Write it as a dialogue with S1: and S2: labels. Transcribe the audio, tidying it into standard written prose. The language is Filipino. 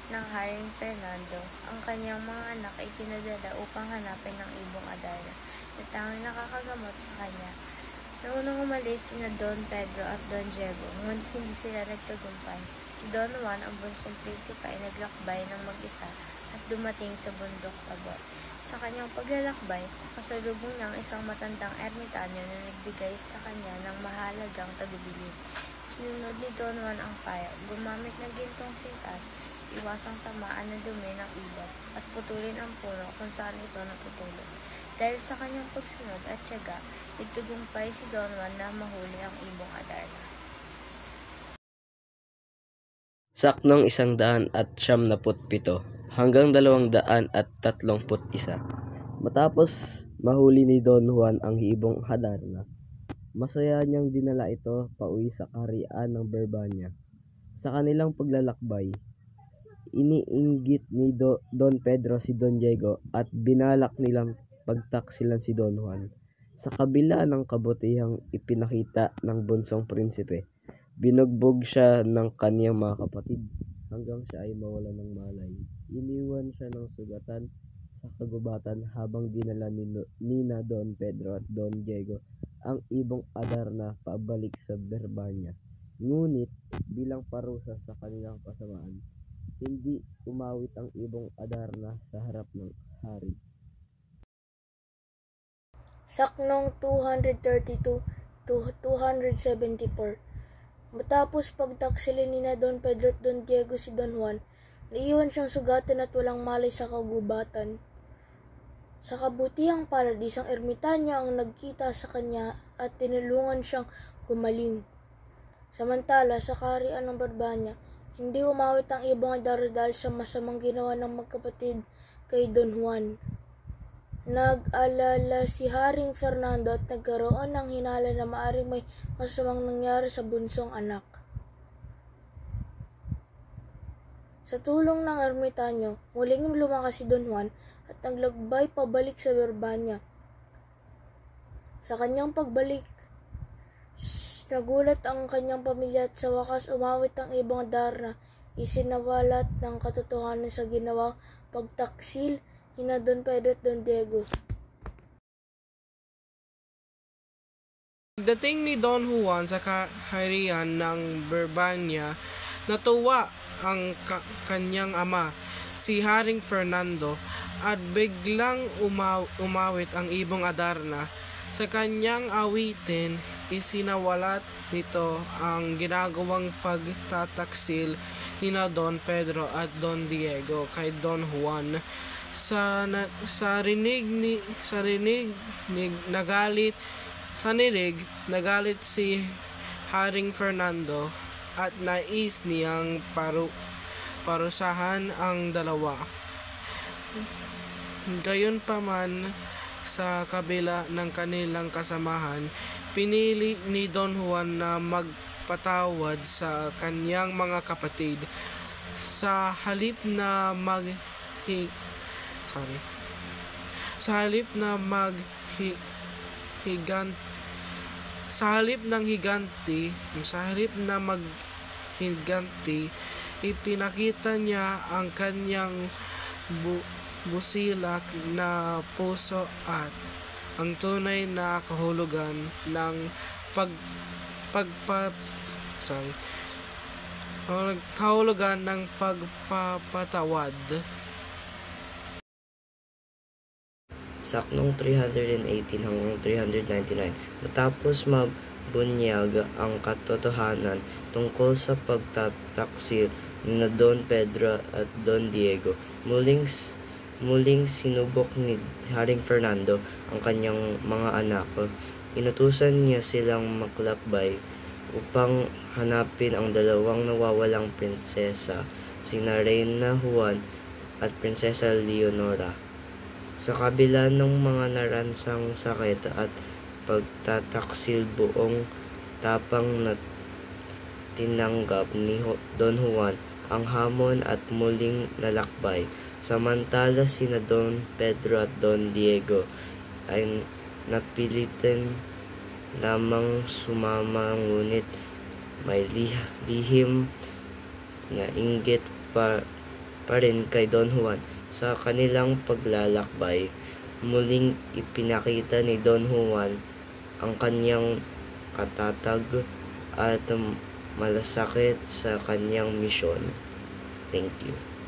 S1: ginamit ng Haring Fernando ang kanyang mga anak ay pinadala upang hanapin ang ibong Adarna na tanging nakakagamot sa kanya. Naunang umalis sina Don Pedro at Don Diego, ngunit hindi sila nagtagumpay. Si Don Juan, ang bunsong prinsipe, ay naglakbay ng mag-isa at dumating sa bundok Tabor. Sa kanyang paglalakbay, nakasalubong niya ang isang matandang ermitanyo na nagbigay sa kanya ng mahalagang tagubilin. Sinunod ni Don Juan ang payo, gumamit ng gintong sintas, iwasang tamaan ng dumi ng ibon, at putulin ang puno kung saan ito natutulog. Dahil sa kanyang pagsunod at tiyaga, nagtagumpay si Don Juan na mahuli ang ibong Adarna.
S2: Saknong 100 at 97 hanggang 231. Matapos mahuli ni Don Juan ang ibong Adarna, masaya niyang dinala ito pauwi sa kaharian ng Brabania. Sa kanilang paglalakbay, iniinggit ni Don Pedro si Don Diego at binalak nilang pagtaksilan si Don Juan. Sa kabila ng kabutihang ipinakita ng bunsong prinsipe, binugbog siya ng kaniyang mga kapatid hanggang siya ay mawala ng malay. Iniwan siya ng sugatan sa kagubatan habang dinala nina Don Pedro at Don Diego ang ibong Adarna pabalik sa Brabania. Ngunit bilang parusa sa kanilang kasamaan, hindi umawit ang ibong Adarna sa harap ng hari.
S3: Saknong 232 to 274. Matapos pagtaksilin nina Don Pedro at Don Diego si Don Juan, naiwan siyang sugatan at walang malay sa kagubatan. Sa kabutihang palad, isang ermitanyo ang nagkita sa kanya at tinulungan siyang gumaling. Samantala, sa kaharian ng Brabania, hindi umawit ang ibong Adarna dahil sa masamang ginawa ng magkapatid kay Don Juan. Nag-alala si Haring Fernando at nagkaroon ng hinala na maaaring may masamang nangyari sa bunsong anak. Sa tulong ng ermitanyo, muling lumakas si Don Juan at naglakbay pabalik sa Brabania. Sa kanyang pagbalik, nagulat ang kanyang pamilya at sa wakas umawit ang ibong Adarna. Isinawalat ng katotohanan sa ginawang pagtaksil nina Don Pedro at Don Diego.
S4: Pagdating ni Don Juan sa kaharian ng Brabania, natuwa ang kanyang ama, si Haring Fernando, at biglang umawit ang ibong Adarna. Sa kanyang awitin, isinawalat nito ang ginagawang pagtataksil nina Don Pedro at Don Diego kay Don Juan. Sa nagalit si Haring Fernando at nais niyang parusahan ang dalawa. Gayunpaman, sa kabila ng kanilang kasamahan, pinili ni Don Juan na magpatawad sa kanyang mga kapatid. Sa halip ng maghiganti, ipinakita niya ang kanyang busilak na puso at ang tunay na kahulugan ng pagpapatawad.
S2: Saknong 318 hanggang 399. Matapos mabunyag ang katotohanan tungkol sa pagtataksil ni Don Pedro at Don Diego, muling sinubok ni Haring Fernando ang kanyang mga anak. Inutusan niya silang maglakbay upang hanapin ang dalawang nawawalang prinsesa, sina Reyna Juan at Prinsesa Leonora. Sa kabila ng mga naransang sakit at pagtataksil, buong tapang na tinanggap ni Don Juan ang hamon at muling nalakbay. Samantala sina Don Pedro at Don Diego ay napilitan lamang sumama, ngunit may lihim na inggit pa rin kay Don Juan. Sa kanilang paglalakbay, muling ipinakita ni Don Juan ang kanyang katatag at malasakit sa kanyang misyon. Thank you.